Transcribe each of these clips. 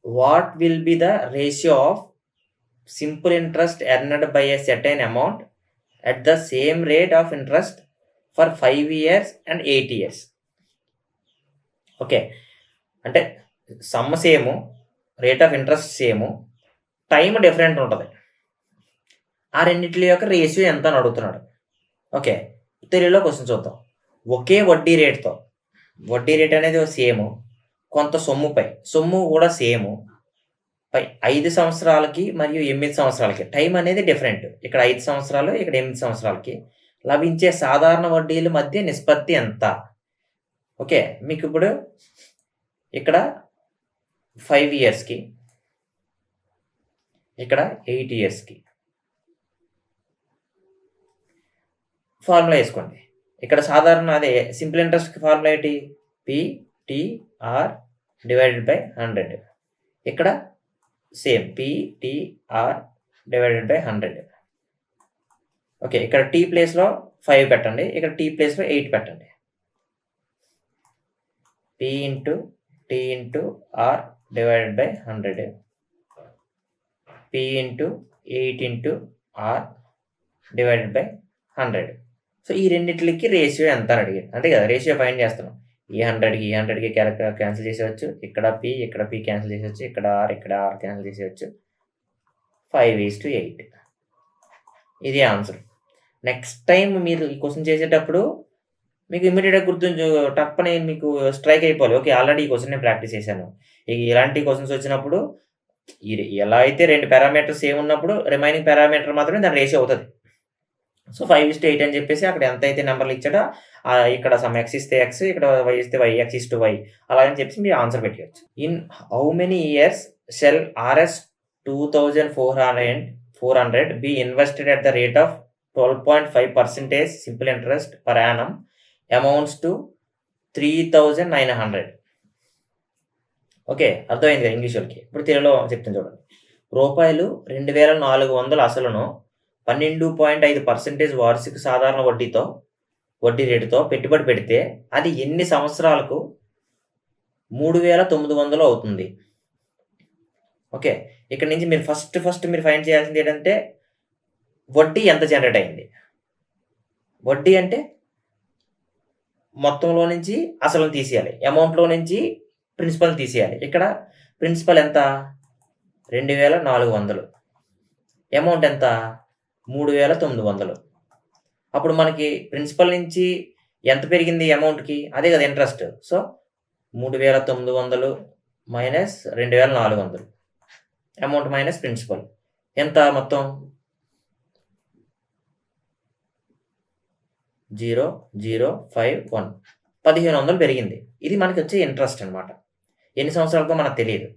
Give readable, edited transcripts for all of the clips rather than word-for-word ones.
what will be the ratio of simple interest earned by a certain amount at the same rate of interest for 5 years and 8 years. Okay, అంటే some same, rate of interest same, time different ఉంటుంది. ఆ రెండిట్ల యొక్క ratio ఎంత అని అడుగుతున్నాడు. Okay, తెలుగులో question చూద్దాం. ఒకే వడ్డీ రేట్తో, వడ్డీ రేట్ అనేది సేము, కొంత సొమ్ము కూడా సేము, 5 సంవత్సరాలకి మరియు 8 సంవత్సరాలకి టైం అనేది డిఫరెంట్. ఇక్కడ 5 సంవత్సరాలు, ఇక్కడ 8 సంవత్సరాలకి లభించే సాధారణ వడ్డీల మధ్య నిష్పత్తి ఎంత? ఓకే, మీకు ఇప్పుడు ఇక్కడ 5 ఇయర్స్కి, ఇక్కడ 8 ఇయర్స్కి ఫార్ములా వేసుకోండి. ఇక్కడ సాధారణ అదే సింపుల్ ఇంట్రెస్ట్కి ఫార్ములా ఏంటి? PTR divided by 100. ఇక్కడ same PTR divided by 100. Okay, ఇక్కడ టీ ప్లేస్లో 5 పెట్టండి, ఇక్కడ టీ ప్లేస్లో 8 పెట్టండి. P into T into R divided by 100, P into 8 ఇంటూ ఆర్ డివైడెడ్ బై 100. సో ఈ రెండింటికి రేషియో ఎంత అని అడిగాడు, అంతే కదా. రేషియో ఫైండ్ చేస్తున్నాం. ఈ 100కి క్యాన్సిల్ చేసేవచ్చు, ఇక్కడ పి క్యాన్సిల్ చేసేవచ్చు, ఇక్కడ ఆర్ క్యాన్సిల్ చేసేవచ్చు. 5:8. ఇది ఆన్సర్. నెక్స్ట్ టైం మీరు ఈ క్వశ్చన్ చేసేటప్పుడు మీకు ఇమీడియట్గా టప్పని మీకు స్ట్రైక్ అయిపోవాలి. ఓకే, ఆల్రెడీ ఈ క్వశ్చన్ నేను ప్రాక్టీస్ చేశాను. ఇలాంటి క్వశ్చన్స్ వచ్చినప్పుడు ఎలా అయితే 2 పారామీటర్స్ సేమ్ ఉన్నప్పుడు రిమైనింగ్ పారామీటర్ మాత్రమే దాని రేషియో అవుతుంది. సో 5:8 అని చెప్పేసి అక్కడ ఎంత అయితే నెంబర్లు ఇచ్చాడో ఇక్కడ సమ్ ఎక్స్ ఇస్తే ఎక్స్, ఇక్కడ వై ఇస్తే Y, X is to Y, అలాగని చెప్పేసి మీరు ఆన్సర్ పెట్టవచ్చు. In how many years shall RS 2,400 be invested at the rate of 12.5% simple interest per annum amounts to 3,900. Okay, అర్థమైంది కదా ఇంగ్లీష్ వాళ్ళకి. ఇప్పుడు తెలుగులో చెప్తాను చూడండి. రూపాయలు 2,400 అసలును 12.5% వార్షిక సాధారణ వడ్డీ రేటుతో పెట్టుబడి పెడితే అది ఎన్ని సంవత్సరాలకు 3,900 అవుతుంది? ఓకే, ఇక్కడ నుంచి మీరు ఫస్ట్ మీరు ఫైండ్ చేయాల్సింది ఏంటంటే వడ్డీ ఎంత జనరేట్ అయింది. వడ్డీ అంటే మొత్తంలో నుంచి అసలు తీసేయాలి, అమౌంట్లో నుంచి ప్రిన్సిపల్ తీసేయాలి. ఇక్కడ ప్రిన్సిపల్ ఎంత? 2,400, అమౌంట్ ఎంత? 3,900. అప్పుడు మనకి ప్రిన్సిపల్ నుంచి ఎంత పెరిగింది అమౌంట్కి? అదే కదా interest. So 3,900 minus 2,400, amount minus principal ఎంత? మొత్తం 0,051, 1,500 పెరిగింది. ఇది మనకి వచ్చే ఇంట్రెస్ట్ అనమాట. ఎన్ని సంవత్సరాలకో మనకు తెలియదు.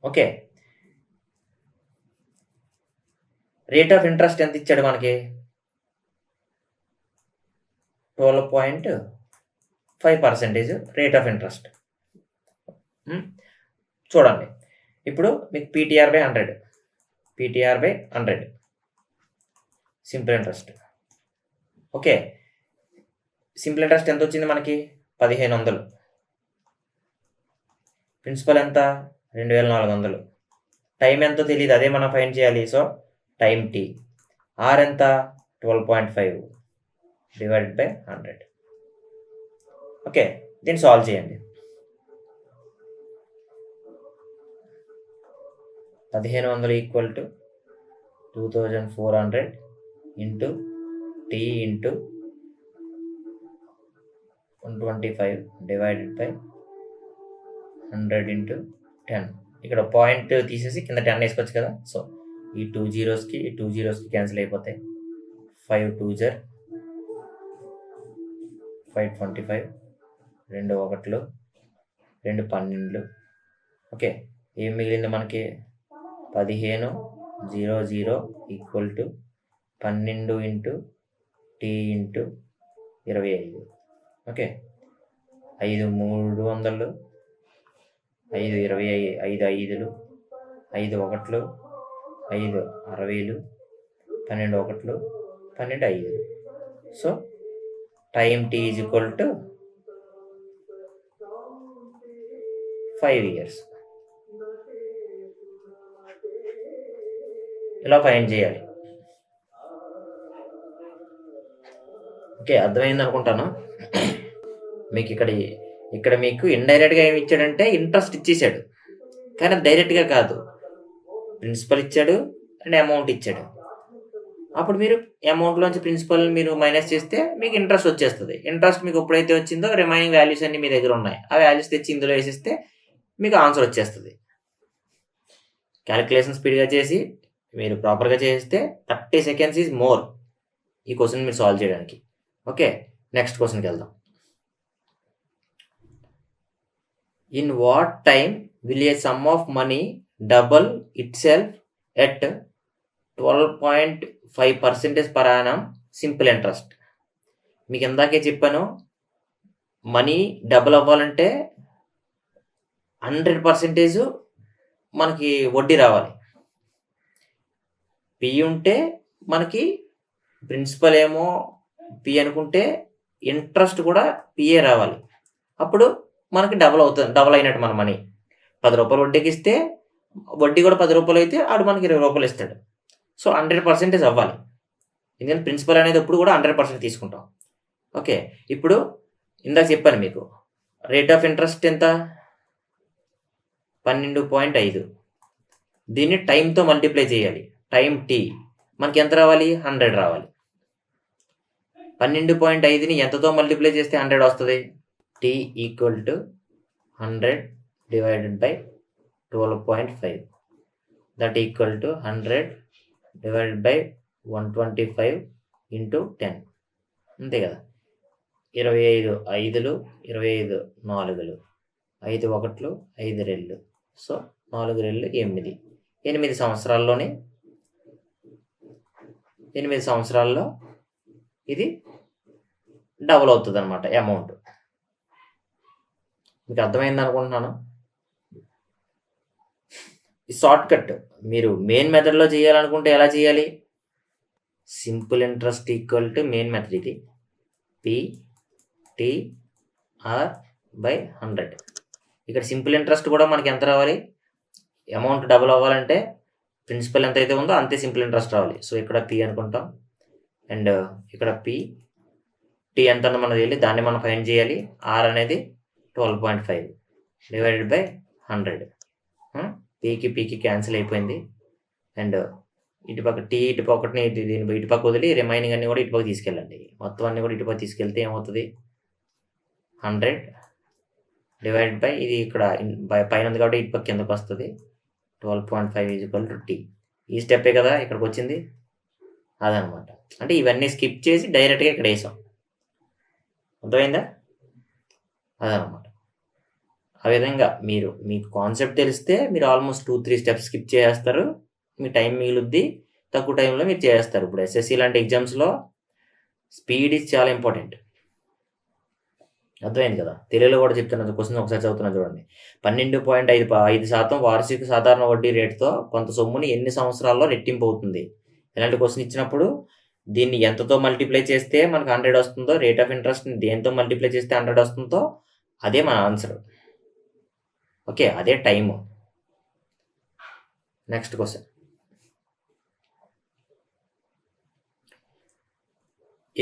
ఓకే, రేట్ ఆఫ్ ఇంట్రెస్ట్ ఎంత ఇచ్చాడు మనకి? 12.5% రేట్ ఆఫ్ ఇంట్రెస్ట్. చూడండి, ఇప్పుడు మీకు PTR by 100 simple interest. Okay, simple interest ఎంత వచ్చింది మనకి? 1,500. ప్రిన్సిపల్ ఎంత? 2,400. టైం ఎంతో తెలియదు, అదే మనం ఫైండ్ చేయాలి. So time T. ఆర్ ఎంత? 12.5 డివైడెడ్ బై 100. ఓకే, దీన్ని సాల్వ్ చేయండి. 1,500 equal to 2,400 into T into 125 divided by 100 into 10. ఇక్కడ పాయింట్ తీసేసి కింద 10 వేసుకోవచ్చు కదా. సో ఈ 2 జీరోస్కి క్యాన్సిల్ అయిపోతాయి. 5 2s 525, 2 1s, 2 12. ఓకే, ఏం మిగిలింది మనకి? 15,0,0 equal to 12 into T into 25. Okay, 5 300, 5 25, 5 5s, 5 1s, 5 60s, 12 1s, 12 5s. So time T is equal to 5 years. ఇలా ఫైండ్ చేయాలి. ఓకే, అర్థమైంది అనుకుంటాను మీకు. ఇక్కడ మీకు ఇండైరెక్ట్గా ఏమి ఇచ్చాడంటే ఇంట్రెస్ట్ ఇచ్చేసాడు, కానీ డైరెక్ట్గా కాదు, ప్రిన్సిపల్ ఇచ్చాడు అండ్ అమౌంట్ ఇచ్చాడు. అప్పుడు మీరు అమౌంట్లోంచి ప్రిన్సిపల్ మీరు మైనస్ చేస్తే మీకు ఇంట్రెస్ట్ వచ్చేస్తుంది. ఇంట్రెస్ట్ మీకు ఎప్పుడైతే వచ్చిందో రిమైనింగ్ వాల్యూస్ అన్ని మీ దగ్గర ఉన్నాయి, ఆ వాల్యూస్ తెచ్చి ఇందులో వేసేస్తే మీకు ఆన్సర్ వచ్చేస్తుంది. క్యాలిక్యులేషన్ స్పీడ్గా చేసి మీరు ప్రాపర్గా చేస్తే 30 seconds ఈజ్ మోర్ ఈ క్వశ్చన్ మీరు సాల్వ్ చేయడానికి. ఓకే, నెక్స్ట్ క్వశ్చన్కి వెళ్దాం. In what time will a sum of money double it self at 12.5% per annum simple interest? మీకు ఇందాకే చెప్పాను, మనీ డబుల్ అవ్వాలంటే 100% మనకి వడ్డీ రావాలి. పి ఉంటే మనకి ప్రిన్సిపల్ ఏమో పి అనుకుంటే ఇంట్రెస్ట్ కూడా పిఏ రావాలి. అప్పుడు మనకి డబుల్ అవుతుంది, డబుల్ అయినట్టు మన మనీ. 10 రూపాయలు వడ్డీకి ఇస్తే వడ్డీ కూడా 10 రూపాయలు అయితే ఆడు మనకి 20 రూపాయలు ఇస్తాడు. సో 100% అవ్వాలి, ఎందుకంటే ప్రిన్సిపల్ అనేది ఎప్పుడు కూడా 100% తీసుకుంటాం. ఓకే, ఇప్పుడు ఇందాక చెప్పాను మీకు రేట్ ఆఫ్ ఇంట్రెస్ట్ ఎంత, 12.5. దీన్ని టైంతో మల్టిప్లై చేయాలి. టైం టీ మనకి ఎంత రావాలి, 100 రావాలి. 12.5ని ఎంతతో మల్టిప్లై చేస్తే 100 వస్తుంది? T equal to 100 divided by 12.5, that equal to 100 divided by 125 into 10. అంతే కదా. 25 5లు, 25 4లు, 5 1లు, 5 2లు, సో 4 2 8. 8 సంవత్సరాల్లో ఇది డబుల్ అవుతుంది అనమాట అమౌంట్. మీకు అర్థమైంది అనుకుంటున్నాను. ఈ షార్ట్ కట్ మీరు మెయిన్ మెథడ్లో చేయాలనుకుంటే ఎలా చేయాలి? Simple interest equal to main method, ఇది PTR బై 100. ఇక్కడ సింపుల్ ఇంట్రెస్ట్ కూడా మనకి ఎంత రావాలి, అమౌంట్ డబుల్ అవ్వాలంటే ప్రిన్సిపల్ ఎంత అయితే ఉందో అంతే సింపుల్ ఇంట్రెస్ట్ రావాలి. సో ఇక్కడ పి అనుకుంటాం, అండ్ ఇక్కడ టీ ఎంత మనకు తెలియదు, దాన్ని మనం ఫైండ్ చేయాలి. ఆర్ అనేది 12.5 డివైడెడ్ బై 100. పీకి క్యాన్సిల్ అయిపోయింది, అండ్ ఇటుపక్క టీ ఇటుపక్కని దీని ఇటుపక్క వదిలి రిమైనింగ్ అన్ని కూడా ఇటుపక్క తీసుకెళ్ళండి. మొత్తం అన్ని కూడా ఇటుపక్క తీసుకెళ్తే ఏమవుతుంది, 100 డివైడెడ్ బై ఇది ఇక్కడ పైన ఉంది కాబట్టి ఇటుపక్క కిందకు వస్తుంది, 12.5 ఈక్వల్ టు టీ. ఈ స్టెప్పే కదా ఇక్కడికి వచ్చింది, అదనమాట. అంటే ఇవన్నీ స్కిప్ చేసి డైరెక్ట్గా ఇక్కడ వేసాం. అర్థమైందా? అదనమాట. ఆ విధంగా మీకు కాన్సెప్ట్ తెలిస్తే మీరు ఆల్మోస్ట్ 2-3 స్టెప్స్ స్కిప్ చేస్తారు, మీ టైం మిగులుద్ది, తక్కువ టైంలో మీరు చేస్తారు. ఇప్పుడు SSC లాంటి ఎగ్జామ్స్లో స్పీడ్ ఈజ్ చాలా ఇంపార్టెంట్. అర్థమైంది కదా. తెలుగులో కూడా చెప్తున్నా, క్వశ్చన్ ఒకసారి చదువుతున్నా చూడండి. 12.5% వార్షిక సాధారణ వడ్డీ రేటుతో కొంత సొమ్ముని ఎన్ని సంవత్సరాల్లో రెట్టింపు అవుతుంది? ఇలాంటి క్వశ్చన్ ఇచ్చినప్పుడు దీన్ని ఎంతతో మల్టిప్లై చేస్తే మనకు 100 వస్తుందో, రేట్ ఆఫ్ ఇంట్రెస్ట్ని దేంతో మల్టిప్లై చేస్తే 100 వస్తుందో అదే మన ఆన్సర్. ఓకే, అదే time. Next question.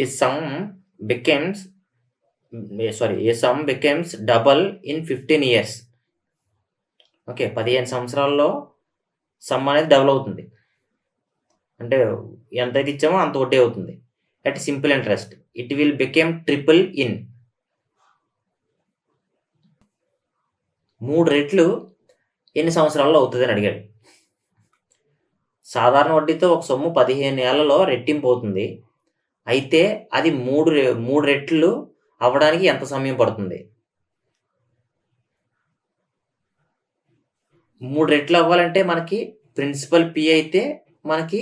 A sum becomes double in 15 years. Okay, 15 సంవత్సరాల్లో సమ్ అనేది డబుల్ అవుతుంది. అంటే ఎంత అయితే ఇచ్చామో అంత వడ్డీ అవుతుంది. At simple interest it will became triple in 3 రెట్లు ఎన్ని సంవత్సరాల్లో అవుతుంది అని అడిగాడు. సాధారణ వడ్డీతో ఒక సొమ్ము 15 ఏళ్లలో రెట్టింపు అవుతుంది. అయితే అది 3 రెట్లు అవ్వడానికి ఎంత సమయం పడుతుంది? 3 రెట్లు అవ్వాలంటే మనకి ప్రిన్సిపల్ పి అయితే మనకి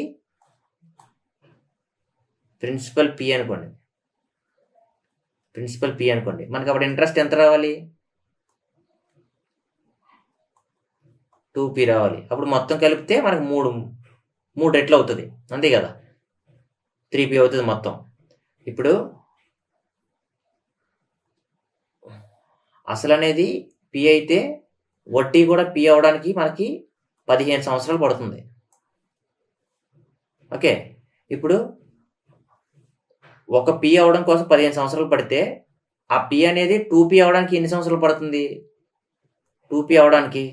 ప్రిన్సిపల్ పి అనుకోండి, మనకి అప్పుడు ఇంట్రెస్ట్ ఎంత రావాలి? 2p రావాలి. అప్పుడు మొత్తం కలిపితే మనకి 3 రెట్లు అవుతుంది, అంతే కదా. 3p అవుతుంది మొత్తం. ఇప్పుడు అసలు అనేది పి అయితే వడ్డీ కూడా పి అవ్వడానికి మనకి 15 సంవత్సరాలు పడుతుంది. ఓకే. ఇప్పుడు ఒక పి అవ్వడం కోసం 15 సంవత్సరాలు పడితే, ఆ పి అనేది 2పి అవ్వడానికి ఎన్ని సంవత్సరాలు పడుతుంది? 2పి అవ్వడానికి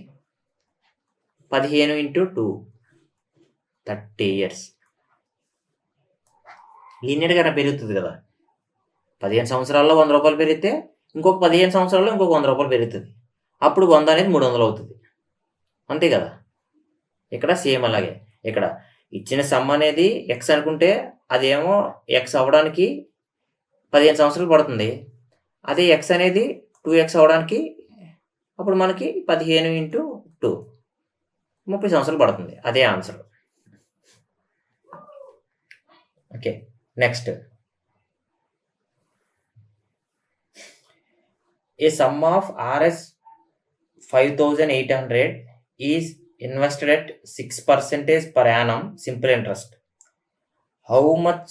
15 × 2 30 ఇయర్స్. లీనియర్‌గా పెరుగుతుంది కదా! 15 సంవత్సరాల్లో రూ. 100 పెరిగితే, ఇంకొక 15 సంవత్సరాల్లో ఇంకొక రూ. 100 పెరుగుతుంది. అప్పుడు 100 అనేది 300 అవుతుంది. అంతే కదా! ఇక్కడ సేమ్ అలాగే. ఇక్కడ ఇచ్చిన సమ్ అనేది ఎక్స్ అనుకుంటే, అదేమో ఎక్స్ అవ్వడానికి 15 సంవత్సరాలు పడుతుంది. అదే ఎక్స్ అనేది 2x అవ్వడానికి అప్పుడు మనకి 15 × 2 30 సంవత్సరాలు పడుతుంది. అదే answer. Okay. Next. A sum of Rs 5,800 is invested at 6% per annum simple interest. How much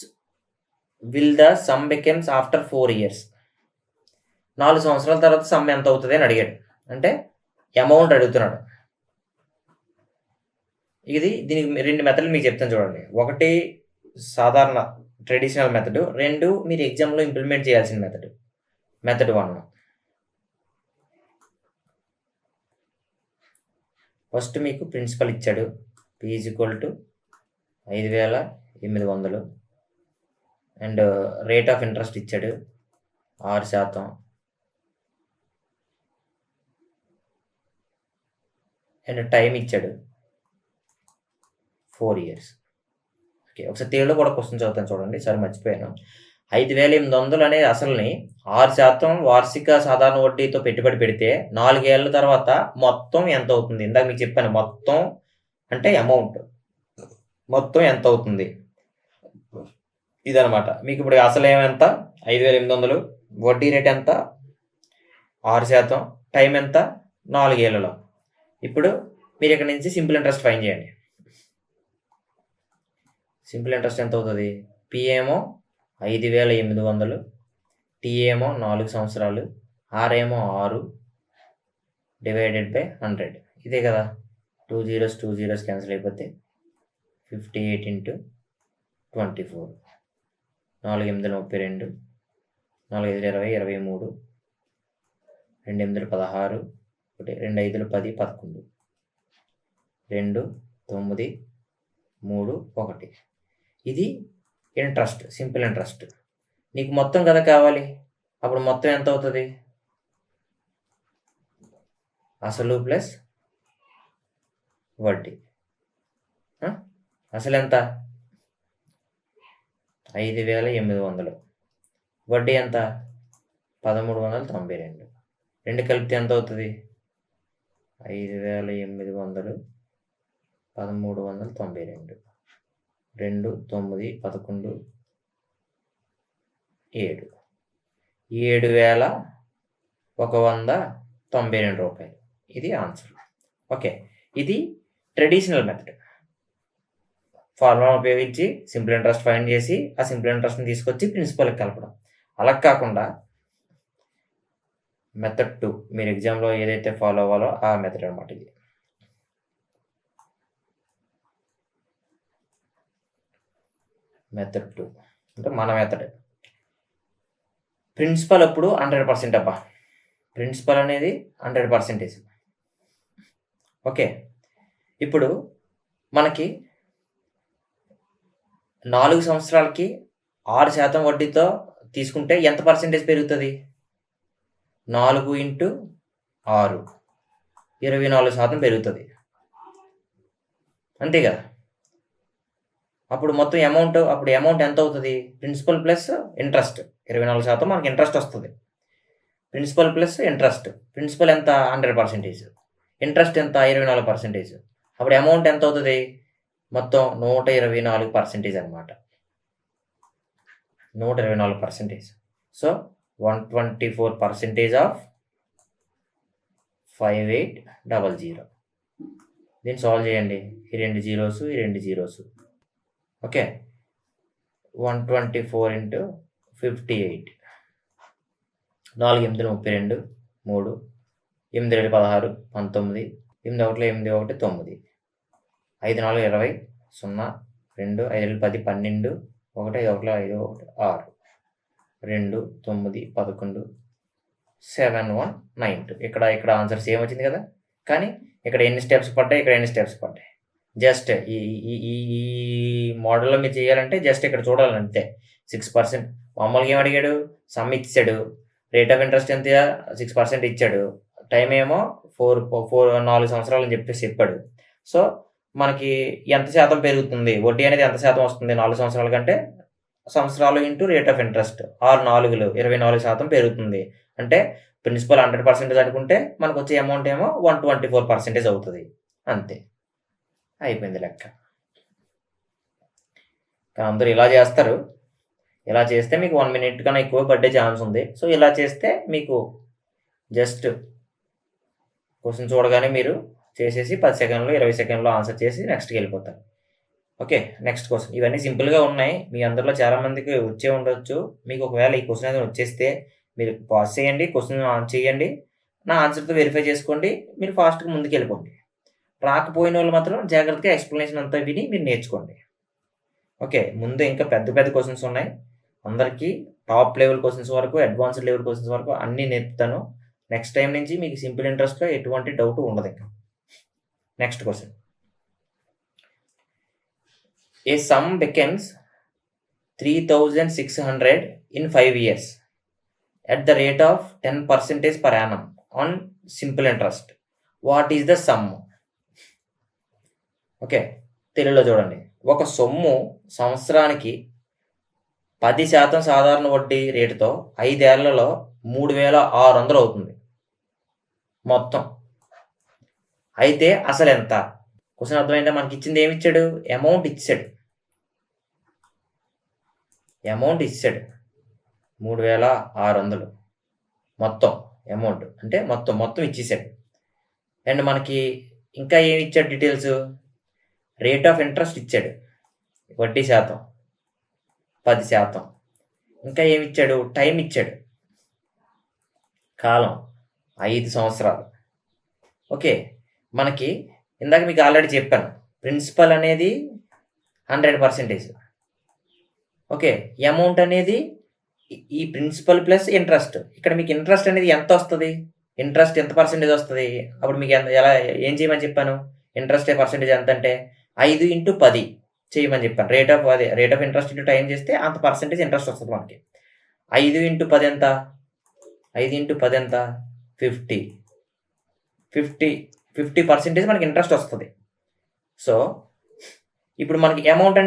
will the sum becomes after 4 years? 4 సంవత్సరాల తర్వాత సమ్ ఎంత అవుతుంది అని అడిగాడు. అంటే అమౌంట్ అడుగుతున్నాడు. దీనికి 2 మెథడ్లు మీకు చెప్తాను చూడండి. ఒకటి సాధారణ ట్రెడిషనల్ మెథడ్, 2 మీరు ఎగ్జామ్లో ఇంప్లిమెంట్ చేయాల్సిన మెథడ్. మెథడ్ 1. ఫస్ట్ మీకు ప్రిన్సిపల్ ఇచ్చాడు. P = 5,800 and rate of interest ఇచ్చాడు 6%. అండ్ టైం ఇచ్చాడు 4 years. ఓకే. ఒకసారి తెలుగులో కూడా క్వశ్చన్ చదువుతాను చూడండి. సరే మర్చిపోయాను. 5,800 అనేది అసలుని 6% వార్షిక సాధారణ వడ్డీతో పెట్టుబడి పెడితే 4 ఏళ్ల తర్వాత మొత్తం ఎంత అవుతుంది? ఇందాక మీకు చెప్పాను, మొత్తం అంటే అమౌంట్ మొత్తం ఎంత అవుతుంది ఇదనమాట. మీకు ఇప్పుడు అసలు ఏమెంత 5,800, వడ్డీ రేట్ ఎంత 6%, టైం ఎంత 4 ఏళ్లలో. ఇప్పుడు మీరు ఇక్కడ నుంచి సింపుల్ ఇంట్రెస్ట్ ఫైండ్ చేయండి. సింపుల్ ఇంట్రెస్ట్ ఎంత అవుతుంది? P ఏమో 5,800, T ఏమో 4 సంవత్సరాలు, R ఏమో 6 /100. ఇదే కదా. 2 zeros క్యాన్సిల్ అయిపోతే 58 × 24. 4 8 32, 4 5 20 23, 2 8 16, 2 5 10 11, 2 9 3 1. ఇది ఇంట్రెస్ట్, సింపుల్ ఇంట్రెస్ట్. నీకు మొత్తం కదా కావాలి. అప్పుడు మొత్తం ఎంత అవుతుంది? అసలు ప్లస్ వడ్డీ. అసలు ఎంత? 5,800. వడ్డీ ఎంత? 1,392. 2 కలిపితే ఎంత అవుతుంది? 5,800 1,392. 2 9 11 7. 7,192 రూపాయలు. ఇది ఆన్సర్. ఓకే. ఇది ట్రెడిషనల్ మెథడ్. ఫార్ములా ఉపయోగించి సింపుల్ ఇంట్రెస్ట్ ఫైండ్ చేసి ఆ సింపుల్ ఇంట్రెస్ట్ని తీసుకొచ్చి ప్రిన్సిపల్కి కలపడం. అలా కాకుండా మెథడ్ 2 మీరు ఎగ్జామ్లో ఏదైతే ఫాలో అవ్వాలో ఆ మెథడ్ అనమాట ఇది. మెథడ్ 2 అంటే మన మెథడ్. ప్రిన్సిపల్ అప్పుడు 100% అబ్బా. ప్రిన్సిపల్ అనేది 100%. ఓకే. ఇప్పుడు మనకి 4 సంవత్సరాలకి 6% వడ్డీతో తీసుకుంటే ఎంత పర్సెంటేజ్ పెరుగుతుంది? 4 × 6 24% పెరుగుతుంది. అంతే కదా. అప్పుడు మొత్తం అమౌంట్ ఎంత అవుతుంది? ప్రిన్సిపల్ ప్లస్ ఇంట్రెస్ట్ 24% మనకి ఇంట్రెస్ట్ వస్తుంది. Principal plus interest. ప్రిన్సిపల్ ఎంత? 100%. ఇంట్రెస్ట్ ఎంత? 24%. అప్పుడు అమౌంట్ ఎంత అవుతుంది? మొత్తం 124% అనమాట. 124%. So 124% of 5,800. దీన్ని సాల్వ్ చేయండి. ఈ 2 zeros, ఈ 2 zeros. ఓకే. 124 × 58. 4 8 32, 3 8 2 16 19, 8 1 8 1 9, 5 4 20 0 2 5 10 12 1 5 1 5 1 6 2 9 11 7 1 9 2 ఇక్కడ ఆన్సర్ సేమ్ వచ్చింది కదా. కానీ ఇక్కడ ఎన్ని స్టెప్స్ పడ్డాయి, ఇక్కడ ఎన్ని స్టెప్స్ పడ్డాయి. జస్ట్ ఈ ఈ ఈ ఈ మోడల్లో మీరు చేయాలంటే జస్ట్ ఇక్కడ చూడాలి అంతే. 6% మామూలుగా ఏం అడిగాడు, సమ్ ఇచ్చాడు, రేట్ ఆఫ్ ఇంట్రెస్ట్ ఎంత 6% ఇచ్చాడు, టైం ఏమో 4 సంవత్సరాలు అని చెప్పాడు. సో మనకి ఎంత శాతం పెరుగుతుంది, వడ్డీ అనేది ఎంత శాతం వస్తుంది 4 సంవత్సరాల కంటే, సంవత్సరాలు ఇంటూ రేట్ ఆఫ్ ఇంట్రెస్ట్ 6 4లు 24% పెరుగుతుంది. అంటే ప్రిన్సిపల్ 100% అనుకుంటే మనకు వచ్చే అమౌంట్ ఏమో 124% అవుతుంది. అంతే, అయిపోయింది లెక్క. కానీ అందరూ ఇలా చేస్తారు. ఇలా చేస్తే మీకు 1 minute కన్నా ఎక్కువ పడ్డే ఛాన్స్ ఉంది. సో ఇలా చేస్తే మీకు జస్ట్ క్వశ్చన్ చూడగానే మీరు చేసేసి 10 సెకండ్లు 20 సెకండ్లో ఆన్సర్ చేసి నెక్స్ట్కి వెళ్ళిపోతారు. Okay, next question. ఇవన్నీ సింపుల్గా ఉన్నాయి. మీ అందరిలో చాలామందికి వచ్చే ఉండొచ్చు. మీకు ఒకవేళ ఈ క్వశ్చన్ అనేది వచ్చేస్తే మీరు పాజ్ చేయండి, క్వశ్చన్ ఆన్ చేయండి, నా ఆన్సర్తో వెరిఫై చేసుకోండి, మీరు ఫాస్ట్గా ముందుకు వెళ్ళిపోండి. రాకపోయిన వాళ్ళు మాత్రం జాగ్రత్తగా ఎక్స్ప్లెనేషన్ అంతా విని మీరు నేర్చుకోండి. ఓకే, ముందు ఇంకా పెద్ద పెద్ద క్వశ్చన్స్ ఉన్నాయి. అందరికీ టాప్ లెవెల్ క్వశ్చన్స్ వరకు, అడ్వాన్స్డ్ లెవెల్ క్వశ్చన్స్ వరకు అన్నీ నేర్పుతాను. నెక్స్ట్ టైం నుంచి మీకు సింపుల్ ఇంట్రెస్ట్లో ఎటువంటి డౌట్ ఉండదు ఇంకా. Next question. A some becomes 3600 in 5 years at the rate of 10% per annum on simple interest. What is the sum? Okay, తెలుగులో చూడండి. ఒక సొమ్ము సంవత్సరానికి 10% సాధారణ వడ్డీ రేటుతో 5 ఏళ్లలో 3600 అవుతుంది మొత్తం. అయితే అసలు ఎంత? క్వశ్చన్ అర్థమైందా? మనకి ఇచ్చింది ఏమి ఇచ్చాడు? అమౌంట్ ఇచ్చాడు. 3600 మొత్తం అమౌంట్ అంటే మొత్తం ఇచ్చేసాడు. అండ్ మనకి ఇంకా ఏమి ఇచ్చాడు డీటెయిల్స్? రేట్ ఆఫ్ ఇంట్రెస్ట్ ఇచ్చాడు, వడ్డీ శాతం 10%. ఇంకా ఏమి ఇచ్చాడు? టైం ఇచ్చాడు, కాలం 5 సంవత్సరాలు. ఓకే, మనకి ఇందాక మీకు ఆల్రెడీ చెప్పాను, ప్రిన్సిపల్ అనేది 100%. ఓకే, అమౌంట్ అనేది ఈ ప్రిన్సిపల్ ప్లస్ ఇంట్రెస్ట్. ఇక్కడ మీకు ఇంట్రెస్ట్ అనేది ఎంత వస్తుంది? ఇంట్రెస్ట్ ఎంత పర్సెంటేజ్ వస్తుంది? అప్పుడు మీకు ఎలా ఏం చేయమని చెప్పాను? ఇంట్రెస్ట్ పర్సెంటేజ్ ఎంత అంటే 5 × 10 చేయమని చెప్పాను. Rate of interest into time చేస్తే అంత పర్సెంటేజ్ ఇంట్రెస్ట్ వస్తుంది మనకి. 5 × 10 ఎంత? 5 × 10 ఎంత? 50% మనకి ఇంట్రెస్ట్ వస్తుంది. సో ఇప్పుడు మనకి అమౌంట్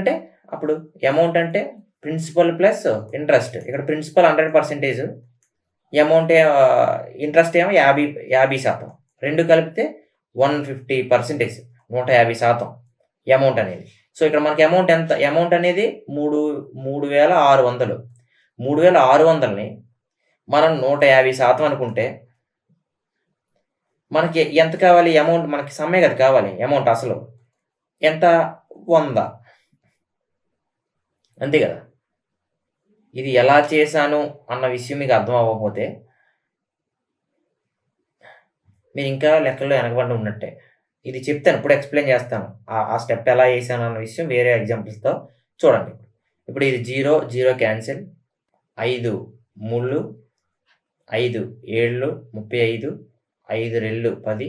అంటే ప్రిన్సిపల్ ప్లస్ ఇంట్రెస్ట్. ఇక్కడ ప్రిన్సిపల్ 100%, అమౌంట్ ఇంట్రెస్ట్ ఏమో 50%. రెండు కలిపితే 150%, 150% అమౌంట్ అనేది. సో ఇక్కడ మనకి అమౌంట్ ఎంత? అమౌంట్ అనేది 3600. 3600ని మనం 150% అనుకుంటే మనకి ఎంత కావాలి? అమౌంట్ మనకి సమ్మే కదా కావాలి. అమౌంట్ అసలు ఎంత? 100, అంతే కదా. ఇది ఎలా చేశాను అన్న విషయం మీకు అర్థం అవ్వకపోతే మీరు ఇంకా లెక్కల్లో వెనకబడి ఉన్నట్టే. ఇది చెప్తాను, ఇప్పుడు ఎక్స్ప్లెయిన్ చేస్తాను. ఆ స్టెప్ ఎలా చేశాను అన్న విషయం వేరే ఎగ్జాంపుల్స్తో చూడండి. ఇప్పుడు ఇది 0 క్యాన్సిల్, 5 3 5 7 35, 5 2 10.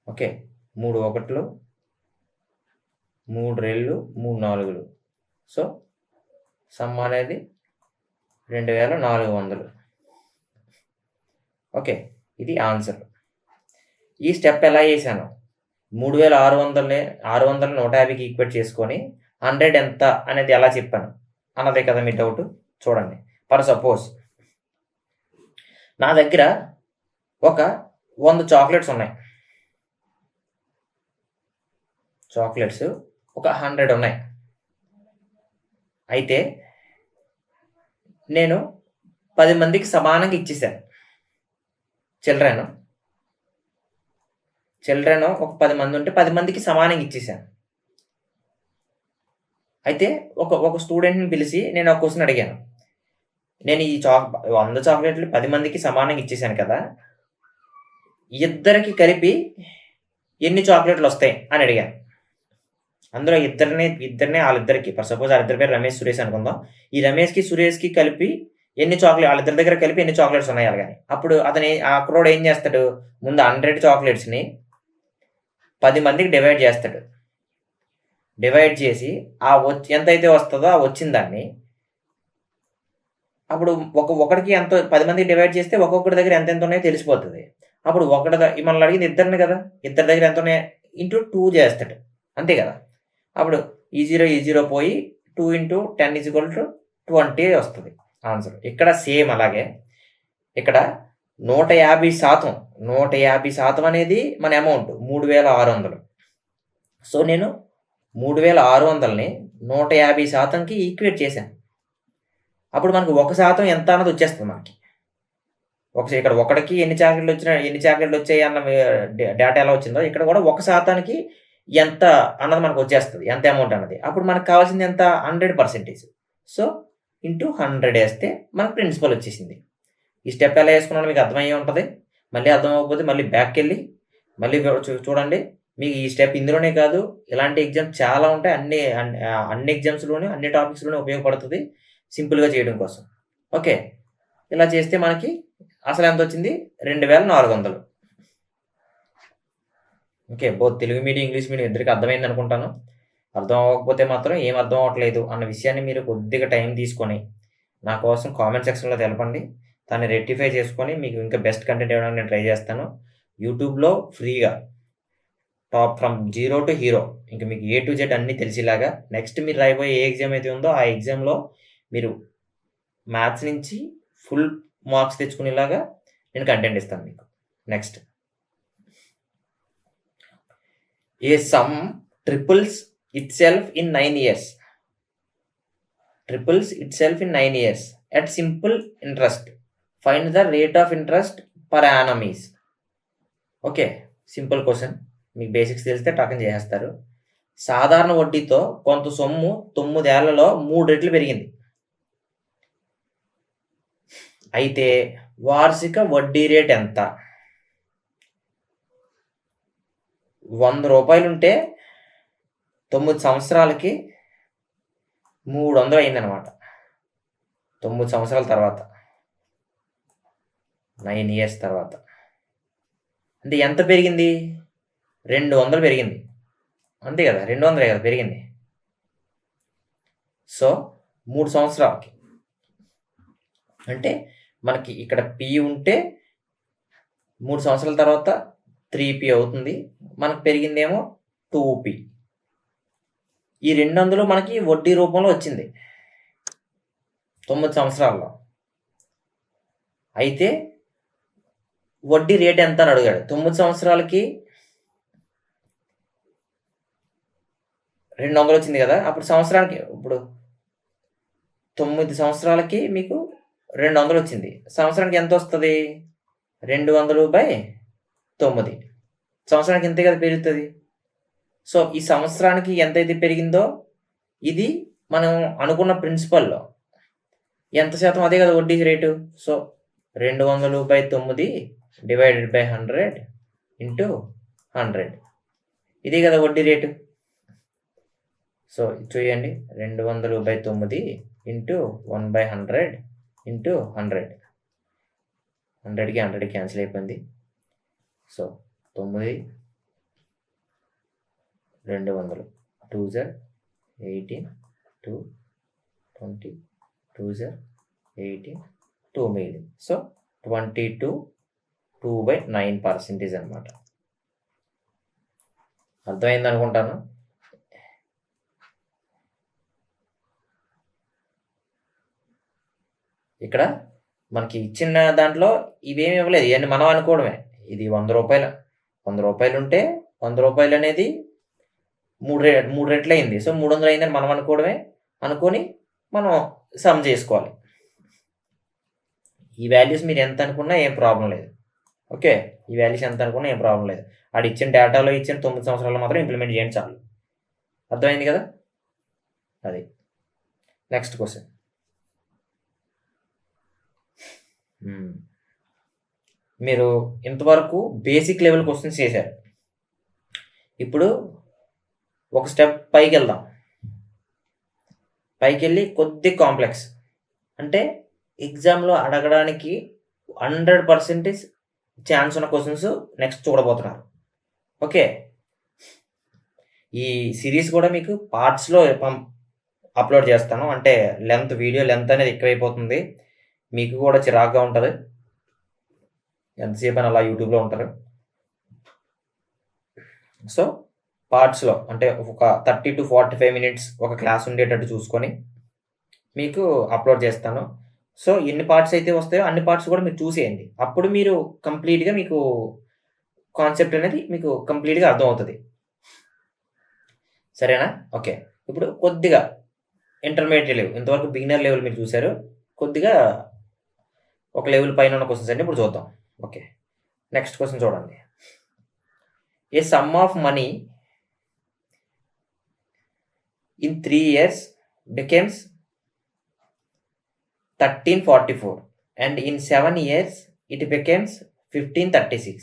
ఓకే, 3 1 3 2 3 4. సో సమ్ అనేది 2400. ఓకే, ఇది ఆన్సర్. ఈ స్టెప్ ఎలా చేశాను? 3600ని 150కి ఈక్వేట్ చేసుకొని 100 ఎంత అనేది ఎలా చెప్పాను అన్నదే కదా మీ డౌట్. చూడండి, ఫర్ సపోజ్ నా దగ్గర ఒక 100 చాక్లెట్స్ ఉన్నాయి. చాక్లెట్స్ ఒక 100 ఉన్నాయి. అయితే నేను 10 మందికి సమానంగా ఇచ్చేసాను. చిల్డ్రన్ ఒక 10 మంది ఉంటే 10 మందికి సమానంగా ఇచ్చేసాను. అయితే ఒక స్టూడెంట్ని పిలిచి నేను ఒక క్వశ్చన్ అడిగాను. నేను ఈ 100 చాక్లెట్లు 10 మందికి సమానంగా ఇచ్చేసాను కదా, ఇద్దరికి కలిపి ఎన్ని చాక్లెట్లు వస్తాయి అని అడిగాను. అందులో ఇద్దరినే వాళ్ళిద్దరికి ఫర్ సపోజ్ వాళ్ళిద్దరి పేరు రమేష్ సురేష్ అనుకుందాం. ఈ రమేష్కి సురేష్కి కలిపి వాళ్ళిద్దరి దగ్గర కలిపి ఎన్ని చాక్లెట్స్ ఉన్నాయి అలాగని. అప్పుడు ఆ కుర్రోడు ఏం చేస్తాడు, ముందు 100 చాక్లెట్స్ని 10 మందికి డివైడ్ చేస్తాడు. డివైడ్ చేసి ఎంతైతే వస్తుందో ఆ వచ్చిన దాన్ని అప్పుడు ఒకడికి ఎంత 10 మందికి డివైడ్ చేస్తే ఒక్కొక్కడి దగ్గర ఎంత ఉన్నాయో తెలిసిపోతుంది. అప్పుడు మనల్ని అడిగింది ఇద్దరిని కదా, ఇద్దరి దగ్గర ఎంత ఉన్నాయి ఇంటూ 2 చేస్తాడు, అంతే కదా. అప్పుడు ఈ జీరో పోయి 2 × 10 = 20 వస్తుంది ఆన్సర్. ఇక్కడ సేమ్ అలాగే ఇక్కడ 150% అనేది మన అమౌంట్ 3600. సో నేను 3600ని 150%కి ఈక్వేట్ చేశాను. అప్పుడు మనకు 1% ఎంత అన్నది వచ్చేస్తుంది మనకి. ఇక్కడ ఒకడికి ఎన్ని చాక్లెట్లు వచ్చాయి అన్న డేటా ఎలా వచ్చిందో ఇక్కడ కూడా 1%కి ఎంత అన్నది మనకు వచ్చేస్తుంది, ఎంత అమౌంట్ అన్నది. అప్పుడు మనకు కావాల్సింది ఎంత, 100%. సో ఇంటూ 100 వేస్తే మనకు ప్రిన్సిపల్ వచ్చేసింది. ఈ స్టెప్ ఎలా వేసుకున్నాడో మీకు అర్థమయ్యే ఉంటుంది. మళ్ళీ అర్థం అవ్వకపోతే మళ్ళీ బ్యాక్కి వెళ్ళి మళ్ళీ చూడండి. మీకు ఈ స్టెప్ ఇందులోనే కాదు, ఇలాంటి ఎగ్జామ్స్ చాలా ఉంటాయి. అన్ని ఎగ్జామ్స్లోనే అన్ని టాపిక్స్లోనే ఉపయోగపడుతుంది సింపుల్గా చేయడం కోసం. ఓకే, ఇలా చేస్తే మనకి అసలు ఎంత వచ్చింది, 2400. Okay, both Telugu medium English medium ఇద్దరికి అర్థమైంది అనుకుంటాను. అర్థం అవ్వకపోతే మాత్రం ఏం అర్థం అవ్వట్లేదు అన్న విషయాన్ని మీరు కొద్దిగా టైం తీసుకొని నా కోసం కామెంట్ సెక్షన్లో తెలపండి. దాన్ని రెక్టిఫై చేసుకొని మీకు ఇంకా బెస్ట్ కంటెంట్ ఇవ్వడానికి నేను ట్రై చేస్తాను. యూట్యూబ్లో ఫ్రీగా టాప్ ఫ్రమ్ 0 to హీరో ఇంకా మీకు A to Z అన్నీ తెలిసేలాగా నెక్స్ట్ మీరు రాయబోయే ఏ ఎగ్జామ్ అయితే ఉందో ఆ ఎగ్జామ్లో మీరు మ్యాథ్స్ నుంచి ఫుల్ మార్క్స్ తెచ్చుకునేలాగా నేను కంటెంట్ ఇస్తాను మీకు. Next, A some triples itself in 9 years. Triples itself in 9 years at simple interest. Find the rate of interest per annum is. Okay, simple question. మీకు బేసిక్స్ తెలిస్తే టకన్ చేసేస్తారు. సాధారణ వడ్డీతో కొంత సొమ్ము 9 ఏళ్లలో 3 రెట్లు పెరిగింది. అయితే వార్షిక వడ్డీ రేట్ ఎంత? 100 రూపాయలు ఉంటే 9 సంవత్సరాలకి 300 అయిందనమాట. 9 సంవత్సరాల తర్వాత 9 ఇయర్స్ తర్వాత అంటే ఎంత పెరిగింది? 200 పెరిగింది, అంతే కదా. 200 కదా పెరిగింది. సో 3 సంవత్సరాలకి అంటే మనకి ఇక్కడ P ఉంటే 3 సంవత్సరాల తర్వాత 3P అవుతుంది. మనకు పెరిగిందేమో 2P. ఈ 200 మనకి వడ్డీ రూపంలో వచ్చింది 9 సంవత్సరాల్లో. అయితే వడ్డీ రేట్ ఎంత అని అడిగాడు. 9 సంవత్సరాలకి 200 వచ్చింది కదా. అప్పుడు సంవత్సరానికి ఇప్పుడు 9 సంవత్సరాలకి మీకు 200 వచ్చింది. సంవత్సరానికి ఎంత వస్తుంది? 200/9. సంవత్సరానికి ఇంతే కదా పెరుగుతుంది. సో ఈ సంవత్సరానికి ఎంతైతే పెరిగిందో ఇది మనం అనుకున్న ప్రిన్సిపల్లో ఎంత శాతం అదే కదా వడ్డీ rate. So 200/9 divided by 100 into 100, ఇదే కదా వడ్డీ రేటు. సో చూడండి, 200/9 ఇంటూ 1/100 ఇంటూ 100. 100కి 100 క్యాన్సిల్ అయిపోయింది. సో 9 200 2 0 18 2 20 2 0 18 2 మిగిలింది. సో 22 2/9% అనమాట. అర్థమైంది అనుకుంటాను. ఇక్కడ మనకి ఇచ్చిన దాంట్లో ఇవేమి ఇవ్వలేదు, ఇవన్నీ మనం అనుకోవడమే. ఇది 100 రూపాయలు. 100 రూపాయలు ఉంటే 100 రూపాయలు అనేది 3 రెట్లు అయింది. సో 300 అయిందని మనం అనుకోవడమే. అనుకొని మనం సమ్ చేసుకోవాలి. ఈ వాల్యూస్ మీరు ఎంత అనుకున్నా ఏం ప్రాబ్లం లేదు. ఓకే, ఈ వాల్యూస్ ఎంత అనుకున్నా ఏం ప్రాబ్లం లేదు. ఆడు ఇచ్చిన డేటాలో ఇచ్చిన 9 సంవత్సరాలు మాత్రం ఇంప్లిమెంట్ చేయండి చాలు. అర్థమైంది కదా. అది నెక్స్ట్ క్వశ్చన్. మీరు ఇంతవరకు బేసిక్ లెవెల్ క్వశ్చన్స్ చేశారు. ఇప్పుడు ఒక స్టెప్ పైకి వెళ్దాం. పైకి వెళ్ళి కొద్ది కాంప్లెక్స్, అంటే ఎగ్జామ్లో అడగడానికి 100% ఛాన్స్ ఉన్న క్వశ్చన్స్ నెక్స్ట్ చూడబోతున్నారు. ఓకే, ఈ సిరీస్ కూడా మీకు పార్ట్స్లో అప్లోడ్ చేస్తాను. అంటే వీడియో లెంత్ అనేది ఎక్కువైపోతుంది, మీకు కూడా చిరాగ్గా ఉంటుంది, ఎంతసేపు అని అలా యూట్యూబ్లో ఉంటారు. సో పార్ట్స్లో అంటే ఒక 30 to 45 మినిట్స్ ఒక క్లాస్ ఉండేటట్టు చూసుకొని మీకు అప్లోడ్ చేస్తాను. సో ఎన్ని పార్ట్స్ అయితే వస్తాయో అన్ని పార్ట్స్ కూడా మీరు చూసేయండి. అప్పుడు మీరు కంప్లీట్గా మీకు కాన్సెప్ట్ అనేది మీకు కంప్లీట్గా అర్థమవుతుంది. సరేనా? ఓకే, ఇప్పుడు కొద్దిగా ఇంటర్మీడియట్ లెవెల్, ఇంతవరకు బిగినర్ లెవెల్ మీరు చూశారు, కొద్దిగా ఒక లెవెల్ పైన ఉన్న క్వశ్చన్స్ అన్ని ఇప్పుడు చూద్దాం. ఓకే, నెక్స్ట్ క్వశ్చన్ చూడండి. A sum of money in 3 years becomes 1344 and in 7 years it becomes 1536.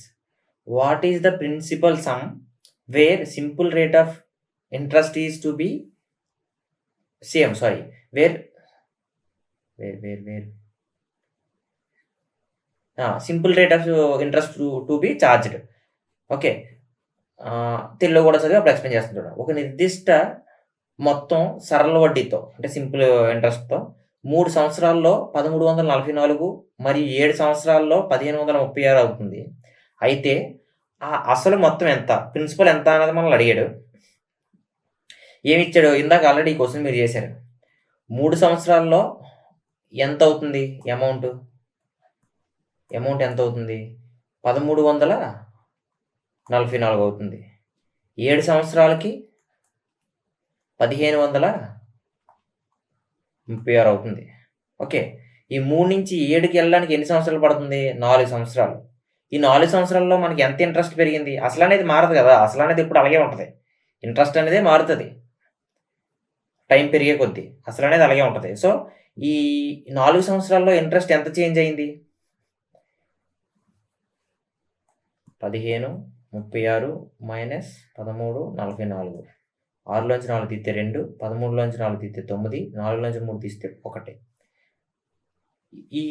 What is the principal sum where simple rate of interest is to be same? Sorry, where simple rate of interest to be charged. Okay, తెలుగులో కూడా చదివి అప్పుడు explain చేస్తాను చూడండి. ఒక నిర్దిష్ట మొత్తం సరళ వడ్డీతో అంటే సింపుల్ ఇంట్రెస్ట్తో 3 సంవత్సరాల్లో 1344 మరియు 7 సంవత్సరాల్లో 1536 అవుతుంది. అయితే ఆ అసలు మొత్తం ఎంత, ప్రిన్సిపల్ ఎంత అనేది మనల్ని అడిగాడు. ఏమిచ్చాడు? ఇందాక ఆల్రెడీ ఈ క్వశ్చన్ మీరు చేశారు. 3 సంవత్సరాల్లో ఎంత అవుతుంది అమౌంట్ ఎంత అవుతుంది? 1344 అవుతుంది. 7 సంవత్సరాలకి 1536 అవుతుంది. ఓకే, ఈ 3 నుంచి 7కి వెళ్ళడానికి ఎన్ని సంవత్సరాలు పడుతుంది? 4 సంవత్సరాలు. ఈ 4 సంవత్సరాల్లో మనకి ఎంత ఇంట్రెస్ట్ పెరిగింది? అసలు అనేది మారదు కదా, అసలు అనేది ఇప్పుడు అలాగే ఉంటుంది. ఇంట్రెస్ట్ అనేది మారుతుంది టైం పెరిగే కొద్దీ, అసలు అనేది అలాగే ఉంటుంది. సో ఈ 4 సంవత్సరాల్లో ఇంట్రెస్ట్ ఎంత చేంజ్ అయింది? 1536 మైనస్ 1344. 6లోంచి 4 తీస్తే 2, 13లోంచి 4 తీస్తే 9, 4లోంచి 3 తీస్తే 1. ఈ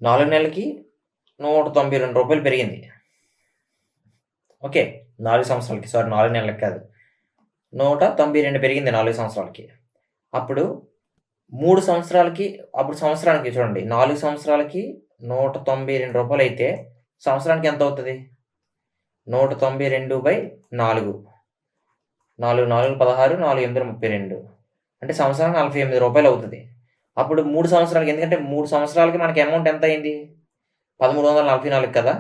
4 నెలలకి 192 రూపాయలు పెరిగింది. ఓకే, 4 సంవత్సరాలకి, 4 నెలలకి కాదు, 192 పెరిగింది 4 సంవత్సరాలకి. అప్పుడు 3 సంవత్సరాలకి, అప్పుడు సంవత్సరానికి చూడండి, 4 సంవత్సరాలకి 192 రూపాయలు అయితే సంవత్సరానికి ఎంత అవుతుంది? 192/4. 4 4 16, 4 8 32, అంటే సంవత్సరానికి 48 రూపాయలు అవుతుంది. అప్పుడు 3 సంవత్సరాలకి, ఎందుకంటే 3 సంవత్సరాలకి మనకి అమౌంట్ ఎంత అయింది? 1344 కదా.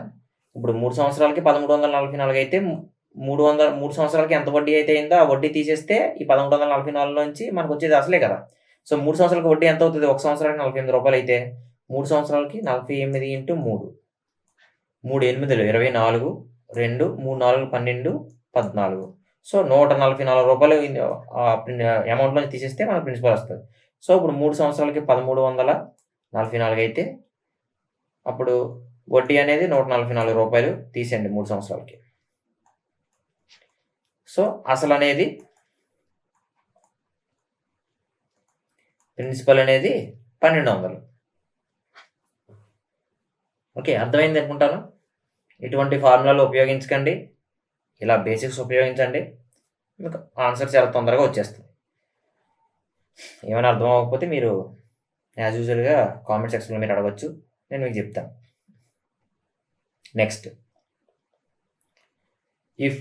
ఇప్పుడు 3 సంవత్సరాలకి 1344 అయితే 3 సంవత్సరాలకి ఎంత వడ్డీ అయితే అయిందో ఆ వడ్డీ తీసేస్తే ఈ 1344లోంచి మనకు వచ్చేది అసలే కదా. సో 3 సంవత్సరాలకి వడ్డీ ఎంత అవుతుంది? ఒక సంవత్సరానికి 48 రూపాయలు అయితే 3 సంవత్సరాలకి 48 × 3, 3 8లు 24, 2 3 4 12 14. సో 144 రూపాయలు అమౌంట్లో తీసేస్తే మనకు ప్రిన్సిపల్ వస్తుంది. సో ఇప్పుడు 3 సంవత్సరాలకి 1344 అయితే అప్పుడు వడ్డీ అనేది 144 రూపాయలు తీసేయండి 3 సంవత్సరాలకి. సో అసలు అనేది ప్రిన్సిపల్ అనేది 1200. ఓకే, అర్థమైంది అనుకుంటాను. ఇటువంటి ఫార్ములాలు ఉపయోగించకండి, ఇలా బేసిక్స్ ఉపయోగించండి, మీకు ఆన్సర్ చాలా తొందరగా వచ్చేస్తుంది. ఏమైనా అర్థం అవ్వకపోతే మీరు యాజ్ యూజువల్గా కామెంట్ సెక్షన్లో మీరు అడగచ్చు, నేను మీకు చెప్తాను. Next, if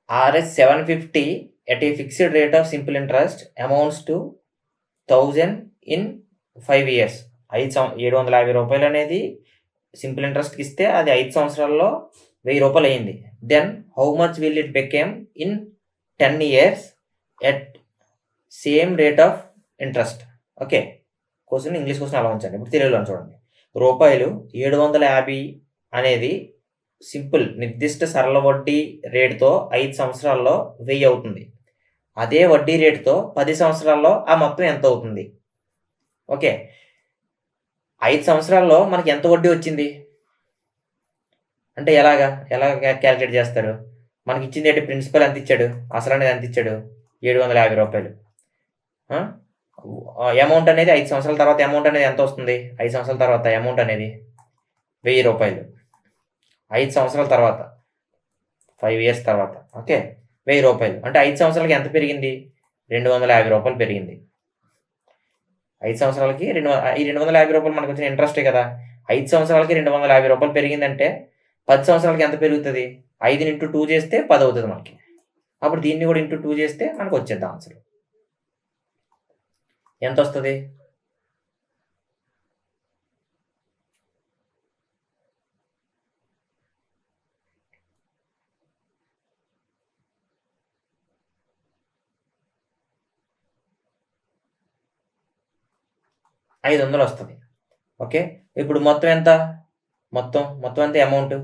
Rs 750 at a fixed rate of simple interest amounts to 1000 in 5 years. 750 రూపాయలు అనేది సింపుల్ ఇంట్రెస్ట్కి ఇస్తే అది 5 సంవత్సరాల్లో 1000 రూపాయలు అయింది. Then how much will it become in 10 years at same rate of interest? Okay, question English question అలా ఉంచండి. ఇప్పుడు తెలుగులో చూడండి. రూపాయలు 750 అనేది సింపుల్ నిర్దిష్ట సరళ వడ్డీ రేటుతో 5 సంవత్సరాల్లో 1000 అవుతుంది. అదే వడ్డీ రేటుతో 10 సంవత్సరాల్లో ఆ మొత్తం ఎంత అవుతుంది? ఓకే, 5 సంవత్సరాల్లో మనకి ఎంత వడ్డీ వచ్చింది అంటే ఎలా క్యాలిక్యులేట్ చేస్తారు? మనకి ఇచ్చింది ఏంటి? ప్రిన్సిపల్ ఎంత ఇచ్చాడు? అసలు అనేది ఎంత ఇచ్చాడు? 750 రూపాయలు. అమౌంట్ అనేది 5 సంవత్సరాల తర్వాత అమౌంట్ అనేది ఎంత వస్తుంది? 5 సంవత్సరాల తర్వాత అమౌంట్ అనేది 1000 రూపాయలు. 5 సంవత్సరాల తర్వాత 5 ఇయర్స్ తర్వాత ఓకే 1000 రూపాయలు. అంటే 5 సంవత్సరాలకి ఎంత పెరిగింది? 250 రూపాయలు పెరిగింది. 5 సంవత్సరాలకి ఈ 250 రూపాయలు మనకు వచ్చిన ఇంట్రెస్టే కదా. 5 సంవత్సరాలకి 250 రూపాయలు పెరిగిందంటే 10 సంవత్సరాలకి ఎంత పెరుగుతుంది? 5ని ఇంటూ 2 చేస్తే 10 అవుతుంది మనకి. అప్పుడు దీన్ని కూడా ఇంటూ 2 చేస్తే మనకు వచ్చేద్దాం ఆన్సర్. ఎంత వస్తుంది? $500 వస్తుంది. ఓకే ఇప్పుడు మొత్తం ఎంత? మొత్తం ఎంత amount?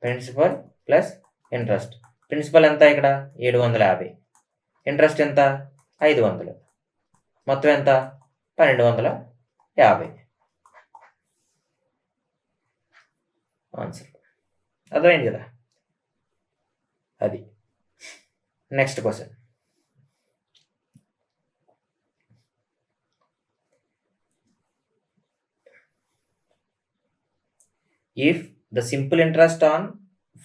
Principal plus interest. Principal ఎంత ఇక్కడ? 750. ఇంట్రెస్ట్ ఎంత? 500. మొత్తం ఎంత? 1250. ఆన్సర్ అర్థమైంది కదా. అది next question. If the simple interest on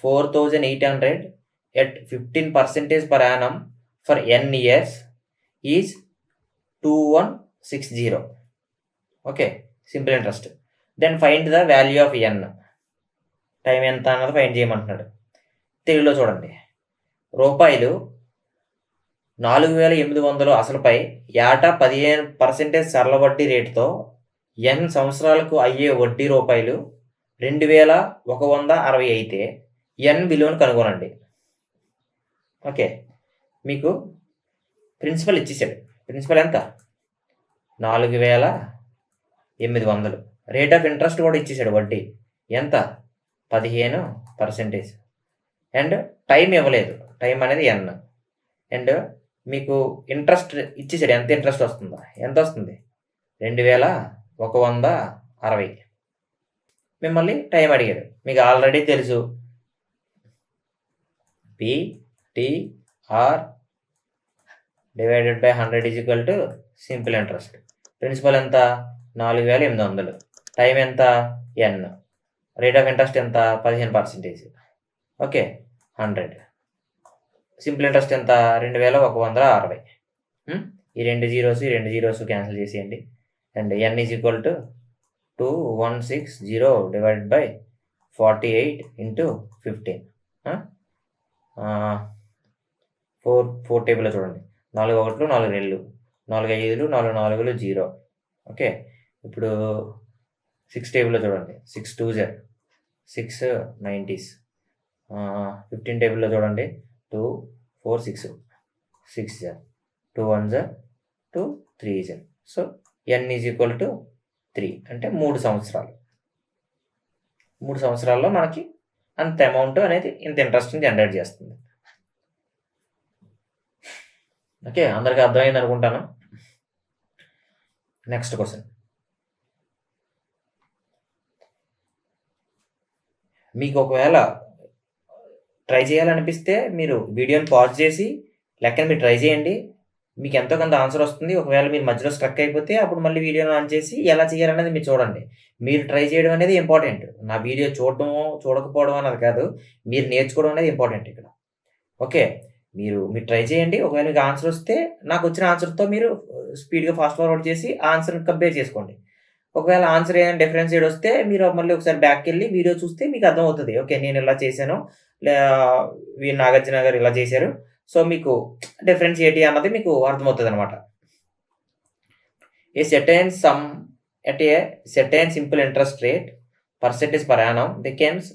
4,800 at 15% per annum for n years is 2160. Okay, simple interest. Then find the value of n. Time ఎంత అన్నది ఫైండ్ చేయమంటున్నాడు. తెలుగులో చూడండి. రూపాయలు 4800 అసలుపై ఏటా 15% సరళ వడ్డీ రేటుతో n సంవత్సరాలకు అయ్యే వడ్డీ రూపాయలు 2160 అయితే n విలువను కనుగొనండి. ఓకే మీకు ప్రిన్సిపల్ ఇచ్చేసాడు. ప్రిన్సిపల్ ఎంత? 4800. రేట్ ఆఫ్ ఇంట్రెస్ట్ కూడా ఇచ్చేసాడు. వడ్డీ ఎంత? 15%. అండ్ టైం ఇవ్వలేదు. టైం అనేది n. అండ్ మీకు ఇంట్రెస్ట్ ఇచ్చేసాడు. ఎంత ఇంట్రెస్ట్ వస్తుందా? ఎంత వస్తుంది? 2160. మిమ్మల్ని టైం అడిగాడు. మీకు ఆల్రెడీ తెలుసు PTR divided by 100 simple interest. Principal ఎంత? 4800. టైం ఎంత? n. రేట్ ఆఫ్ ఇంట్రెస్ట్ ఎంత? 15%. ఓకే 100. సింపుల్ ఇంట్రెస్ట్ ఎంత? 2160. ఈ 2 జీరోస్ క్యాన్సిల్ చేసేయండి. And n is equal to 2160 divided by 48 into 15. 4 టేబుల్లో చూడండి. 4 1 4 2 4 5 4 4 0. ఓకే ఇప్పుడు 6 టేబుల్లో చూడండి. 6 2 6 90s. 15 టేబుల్లో చూడండి. 2 4 6 6 2 1 2 3. So n is equal to 3 అంటే 3 సంవత్సరాలు. 3 సంవత్సరాల్లో మనకి అంత అమౌంట్ అనేది ఇంత ఇంట్రెస్ట్ని జనరేట్ చేస్తుంది. ఓకే అందరికీ అర్థమైంది అనుకుంటాను. Next question. మీకు ఒకవేళ ట్రై చేయాలనిపిస్తే మీరు వీడియోని పాజ్ చేసి లెక్కని మీరు ట్రై చేయండి. మీకు ఎంతో కొంత ఆన్సర్ వస్తుంది. ఒకవేళ మీరు మధ్యలో స్ట్రక్ అయిపోతే అప్పుడు మళ్ళీ వీడియోని ఆన్ చేసి ఎలా చేయాలనేది మీరు చూడండి. మీరు ట్రై చేయడం అనేది ఇంపార్టెంట్. నా వీడియో చూడటమో చూడకపోవడం అన్నది కాదు, మీరు నేర్చుకోవడం అనేది ఇంపార్టెంట్ ఇక్కడ. ఓకే మీరు ట్రై చేయండి. ఒకవేళ మీకు ఆన్సర్ వస్తే నాకు వచ్చిన ఆన్సర్తో మీరు స్పీడ్గా ఫాస్ట్ ఫార్వర్డ్ చేసి ఆన్సర్ కంపేర్ చేసుకోండి. ఒకవేళ ఆన్సర్ ఏదైనా డిఫరెన్షియేట్ వస్తే మీరు మళ్ళీ ఒకసారి బ్యాక్కి వెళ్ళి వీడియో చూస్తే మీకు అర్థమవుతుంది. ఓకే నేను ఇలా చేశాను, నాగార్జున గారు ఇలా చేశారు. సో మీకు డిఫరెన్స్ ఏంటి అన్నది మీకు అర్థమవుతుంది అనమాట. ఏ certain sum at a certain simple interest rate percentage per annum becomes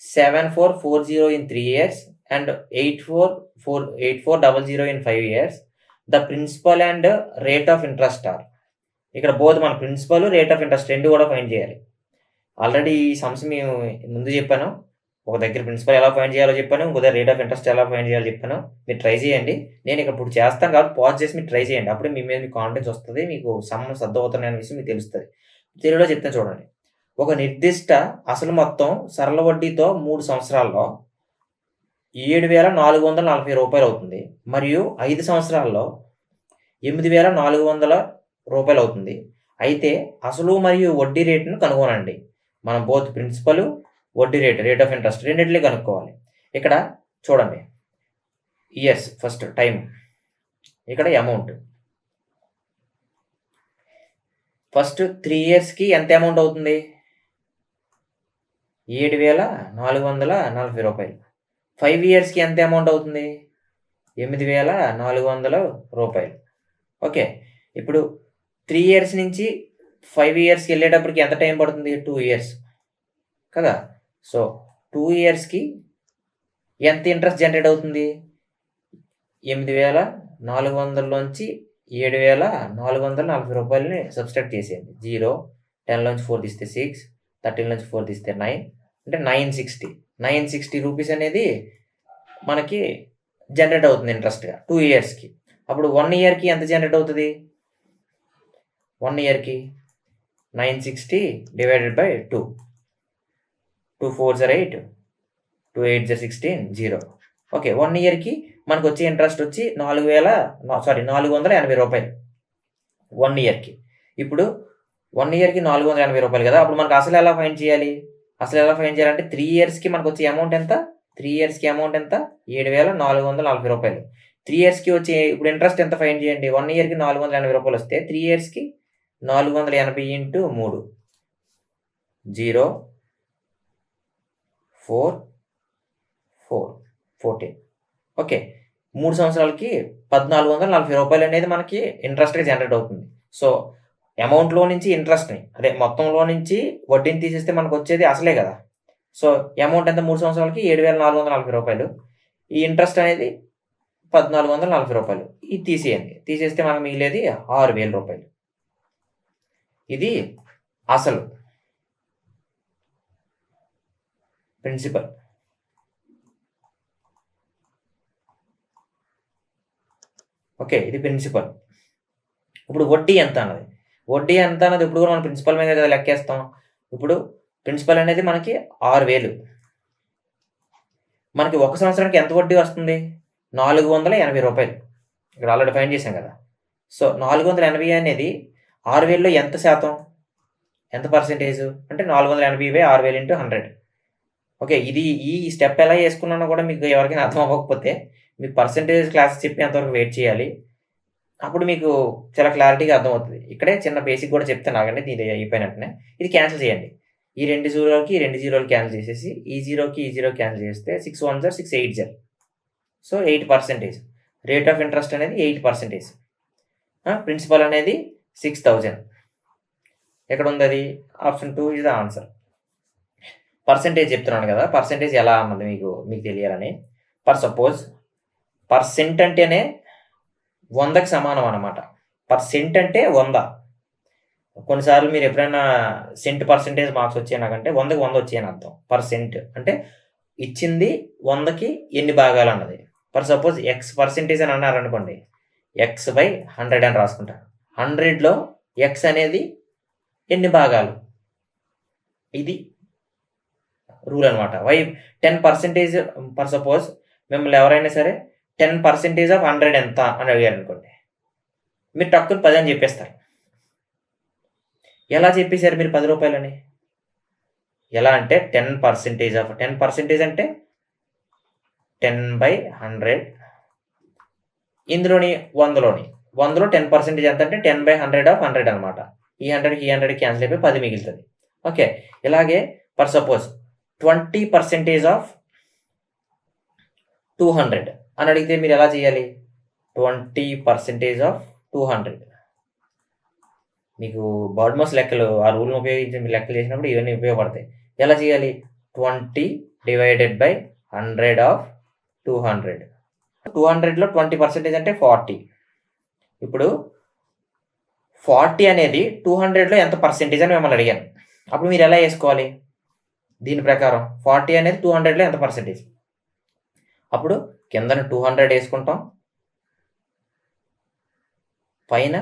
7440 in 3 years and 8400 in 5 years. The principal and rate of interest are. ఇక్కడ బోత్ మన ప్రిన్సిపల్ రేట్ ఆఫ్ ఇంట్రెస్ట్ రెండు కూడా ఫైండ్ చేయాలి. ఆల్రెడీ ఈ sums మేము ముందు చెప్పాను. ఒక దగ్గర ప్రిన్సిపల్ ఎలా ఫైండ్ చేయాలో చెప్పాను, ఇంకో దగ్గర రేట్ ఆఫ్ ఇంట్రెస్ట్ ఎలా ఫైండ్ చేయాలో చెప్పాను. మీరు ట్రై చేయండి. నేను ఇప్పుడు చేస్తాను కాబట్టి పాజ్ చేసి మీరు ట్రై చేయండి. అప్పుడే మీ మీద మీకు కాన్ఫిడెన్స్ వస్తుంది, మీకు సమ్ సర్దవుతున్నాయి అనే విషయం మీకు తెలుస్తుంది. తెలుగులో చెప్తాను చూడండి. ఒక నిర్దిష్ట అసలు మొత్తం సరళ వడ్డీతో 3 సంవత్సరాల్లో 7,440 రూపాయలు అవుతుంది. మరియు 5 సంవత్సరాల్లో 8,400 రూపాయలు అవుతుంది. అయితే అసలు మరియు వడ్డీ రేటును కనుగొనండి. మనం బోత్ ప్రిన్సిపల్, వడ్డీ రేట్ ఆఫ్ ఇంట్రెస్ట్ రెండిటిని కనుక్కోవాలి. ఇక్కడ చూడండి, ఇయర్స్ ఫస్ట్ టైం, ఇక్కడ అమౌంట్. ఫస్ట్ 3 ఇయర్స్కి ఎంత అమౌంట్ అవుతుంది? 7,440 రూపాయలు. 5 ఇయర్స్కి ఎంత అమౌంట్ అవుతుంది? 8,400 రూపాయలు. ఓకే, ఇప్పుడు 3 ఇయర్స్ నుంచి 5 ఇయర్స్కి వెళ్ళేటప్పటికి ఎంత టైం పడుతుంది? 2 ఇయర్స్ కదా. సో 2 ఇయర్స్కి ఎంత ఇంట్రెస్ట్ జనరేట్ అవుతుంది? 8,400లోంచి 7,440 రూపాయలని సబ్స్ట్రాక్ట్ చేసేయండి. 0, 10లోంచి 4 తీస్తే 6, 13లోంచి 4 తీస్తే 9, అంటే 960 రూపీస్ అనేది మనకి జనరేట్ అవుతుంది ఇంట్రెస్ట్గా 2 ఇయర్స్కి. అప్పుడు 1 ఇయర్కి ఎంత జనరేట్ అవుతుంది? 1 ఇయర్కి 960 divided by 2. 2 4s are 8, 2 8s are 16, 0. Okay, 1 ఇయర్కి మనకు వచ్చే ఇంట్రెస్ట్ వచ్చి 480 రూపాయలు 1 ఇయర్కి. ఇప్పుడు 1 ఇయర్కి 480 రూపాయలు కదా. అప్పుడు మనకు అసలు ఎలా ఫైండ్ చేయాలి? అంటే 3 ఇయర్స్కి మనకు వచ్చే అమౌంట్ ఎంత? 3 ఇయర్స్కి అమౌంట్ ఎంత? 7,440 రూపాయలు. 3 ఇయర్స్కి వచ్చే ఇప్పుడు ఇంట్రెస్ట్ ఎంత ఫైండ్ చేయండి? 1 ఇయర్కి 480 రూపాయలు వస్తే 3 ఇయర్స్కి 480 ఇంటూ 3, 0 4 4 14. ఓకే, 3 సంవత్సరాలకి 1,440 రూపాయలు అనేది మనకి ఇంట్రెస్ట్గా జనరేట్ అవుతుంది. సో అమౌంట్లో నుంచి ఇంట్రెస్ట్ని, అదే మొత్తంలో నుంచి వడ్డీని తీసేస్తే మనకు వచ్చేది అసలే కదా. సో అమౌంట్ ఎంత? 3 సంవత్సరాలకి 7,440 రూపాయలు. ఈ ఇంట్రెస్ట్ అనేది 1,440 రూపాయలు. ఇది తీసేయండి. తీసేస్తే మనకు మిగిలేది 6,000 రూపాయలు. ఇది అసలు ప్రిన్సిపల్. ఓకే, ఇది ప్రిన్సిపల్. ఇప్పుడు వడ్డీ ఎంత అన్నది ఇప్పుడు కూడా మనం ప్రిన్సిపల్ మీద కదా లెక్కేస్తాం. ఇప్పుడు ప్రిన్సిపల్ అనేది మనకి 6,000. మనకి 1 సంవత్సరానికి ఎంత వడ్డీ వస్తుంది? 480 రూపాయలు. ఇక్కడ ఆల్రెడీ ఫైండ్ చేసాం కదా. సో 480 అనేది 6,000లో ఎంత శాతం, ఎంత పర్సెంటేజ్ అంటే 480/6,000 ఇంటూ 100. ఓకే, ఇది ఈ స్టెప్ ఎలా చేసుకున్నానో కూడా మీకు ఎవరికైనా అర్థం అవ్వకపోతే మీకు పర్సెంటేజ్ క్లాస్ చెప్పేంతవరకు వెయిట్ చేయాలి. అప్పుడు మీకు చాలా క్లారిటీగా అర్థమవుతుంది. ఇక్కడే చిన్న బేసిక్ కూడా చెప్తాను ఆగండి, దీని అయిపోయినట్టునే. ఇది క్యాన్సిల్ చేయండి. ఈ 2 జీరోలకి 2 జీరోలు క్యాన్సిల్ చేసేసి ఈ 0కి ఈ 0 క్యాన్సిల్ చేస్తే 6 1s are 6 8s are. So 8%. Rate of interest అనేది 8%. ప్రిన్సిపల్ అనేది 6,000. ఎక్కడ ఉంది అది? Option 2 is the answer. Percentage చెప్తున్నాను కదా, పర్సెంటేజ్ ఎలా అన్నది మీకు తెలియాలని. సపోజ్ పర్సెంట్ అంటేనే 100కి సమానం అన్నమాట. పర్సెంట్ అంటే 100. కొన్నిసార్లు మీరు ఎప్పుడైనా సెంట్ పర్సెంటేజ్ మార్క్స్ వచ్చాయి నాకంటే 100కి 100 వచ్చాయని అర్థం. పర్సెంట్ అంటే ఇచ్చింది 100కి ఎన్ని భాగాలు అన్నది. సపోజ్ ఎక్స్ పర్సెంటేజ్ అని అన్నారనుకోండి, x/100 అని రాసుకుంటారు. 100లో ఎక్స్ అనేది ఎన్ని భాగాలు, ఇది రూల్ అనమాట. 10% సపోజ్ మిమ్మల్ని ఎవరైనా సరే 10% ఆఫ్ 100 ఎంత అని అడిగారు అనుకోండి, మీరు టక్కుని 10 అని చెప్పేస్తారు. ఎలా చెప్పేశారు మీరు 10 రూపాయలని? ఎలా అంటే 10% ఆఫ్ 10% అంటే 10/100. ఇందులోని 100లో 10% ఎంత అంటే 10/100 ఆఫ్ 100 అనమాట. ఈ 100కి ఈ 100 క్యాన్సిల్ అయిపోయి 10 మిగులుతుంది. ఓకే, ఇలాగే సపోజ్ 20% ఆఫ్ 200 అని అడిగితే మీరు ఎలా చేయాలి? 20% ఆఫ్ 200. మీకు బాడ్మోస్ లెక్కలు ఆ రూల్ని ఉపయోగించి మీరు లెక్కలు చేసినప్పుడు ఇవన్నీ ఉపయోగపడతాయి. ఎలా చేయాలి? 20 డివైడెడ్ బై 100 ఆఫ్ 200. 200లో 20% అంటే 40. ఇప్పుడు 40 అనేది 200లో ఎంత పర్సెంటేజ్ అని మిమ్మల్ని అడిగాను. అప్పుడు మీరు ఎలా వేసుకోవాలి? దీని ప్రకారం 40 అనేది 200లో ఎంత పర్సెంటేజ్, అప్పుడు కిందన 200 వేసుకుంటాం, పైన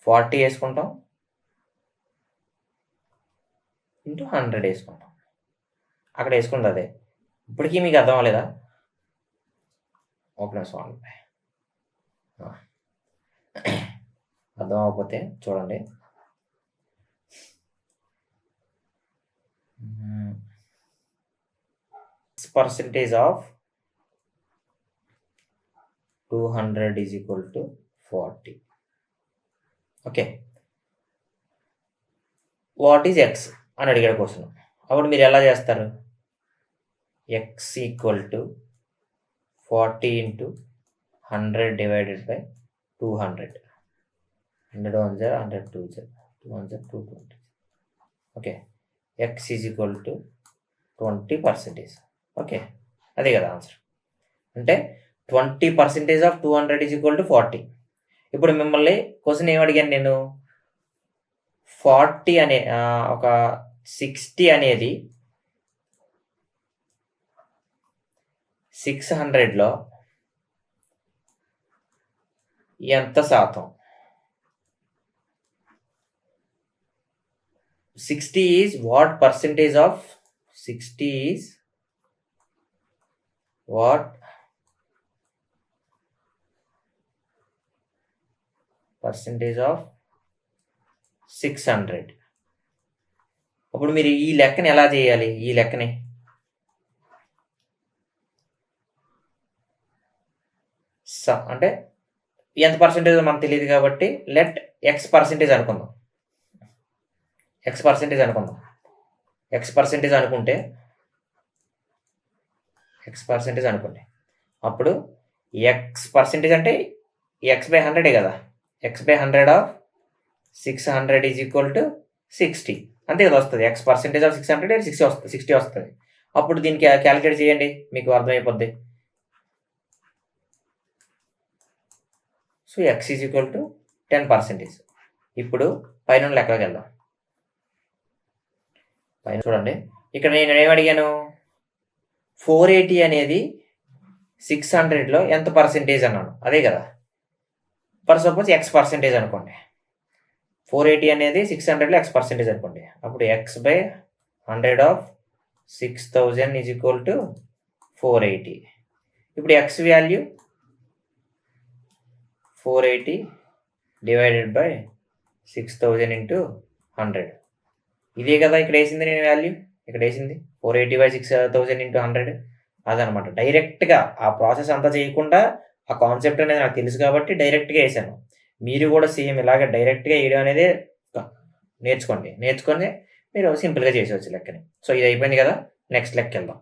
40 వేసుకుంటాం, ఇంటూ 100 వేసుకుంటాం. అక్కడ వేసుకుంది అదే. ఇప్పటికీ మీకు అర్థం అవ్వలేదా? ఒక నిమిషం ఆగండి. అర్థం అవ్వకపోతే చూడండి. percentage of 200 is equal to 40. Okay, what is X అని అడిగాడు క్వశ్చన్. అప్పుడు మీరు ఎలా చేస్తారు? X equal to 40 into 100 divided by 200. 100 1 0, 100 2 0, 2 1 0, 220. Okay, X is equal to 20%. Okay, అదే కదా ఆన్సర్. అంటే 20% ఆఫ్ 200 ఈజ్ ఈక్వల్ టు 40. ఇప్పుడు మిమ్మల్ని క్వశ్చన్ ఏం అడిగాను నేను? 40 అనే ఒక 60 అనేది 600లో ఎంత శాతం? 60 is what percentage of 60 is what percentage of 600. అప్పుడు మీరు ఈ లెక్కని ఎలా చేయాలి? ఈ లెక్కని అంటే ఎంత పర్సెంటేజ్ మనకు తెలియదు కాబట్టి లెట్ ఎక్స్ పర్సెంటేజ్ అనుకుందాం. ఎక్స్ పర్సెంటేజ్ అనుకుంటే అప్పుడు ఎక్స్ పర్సెంటేజ్ అంటే ఎక్స్ బై 100 కదా. X by 100 of 600 is equal to 60. అంతే కదా వస్తుంది. ఎక్స్ పర్సెంటేజ్ ఆఫ్ 600 60 వస్తుంది. అప్పుడు దీనికి క్యాలిక్యులేట్ చేయండి, మీకు అర్థమైపోద్ది. So x is equal to 10%. ఇప్పుడు పైన లెక్కలోకి వెళ్దాం. పైన చూడండి, ఇక్కడ నేను ఏమడిగాను? 480 అనేది 600లో ఎంత పర్సెంటేజ్ అన్నాను, అదే కదా. ఫర్ సపోజ్ ఎక్స్ పర్సెంటేజ్ అనుకోండి. 480 అనేది 600లో ఎక్స్ పర్సెంటేజ్ అనుకోండి. అప్పుడు X by 100 of 6000 is equal to 480. ఇప్పుడు X value 480 divided by 6000 into 100. ఇదే కదా ఇక్కడ వేసింది నేను వాల్యూ. ఇక్కడ వేసింది 480 బై 6000 ఇంటూ 100. అదనమాట. డైరెక్ట్గా ఆ ప్రాసెస్ అంతా చేయకుండా ఆ కాన్సెప్ట్ అనేది నాకు తెలుసు కాబట్టి డైరెక్ట్గా వేసాను. మీరు కూడా సేమ్ ఇలాగ డైరెక్ట్గా వేయడం అనేది నేర్చుకొని మీరు సింపుల్గా చేసేవచ్చు లెక్కని. సో ఇది అయిపోయింది కదా, నెక్స్ట్ లెక్క వెళ్దాం.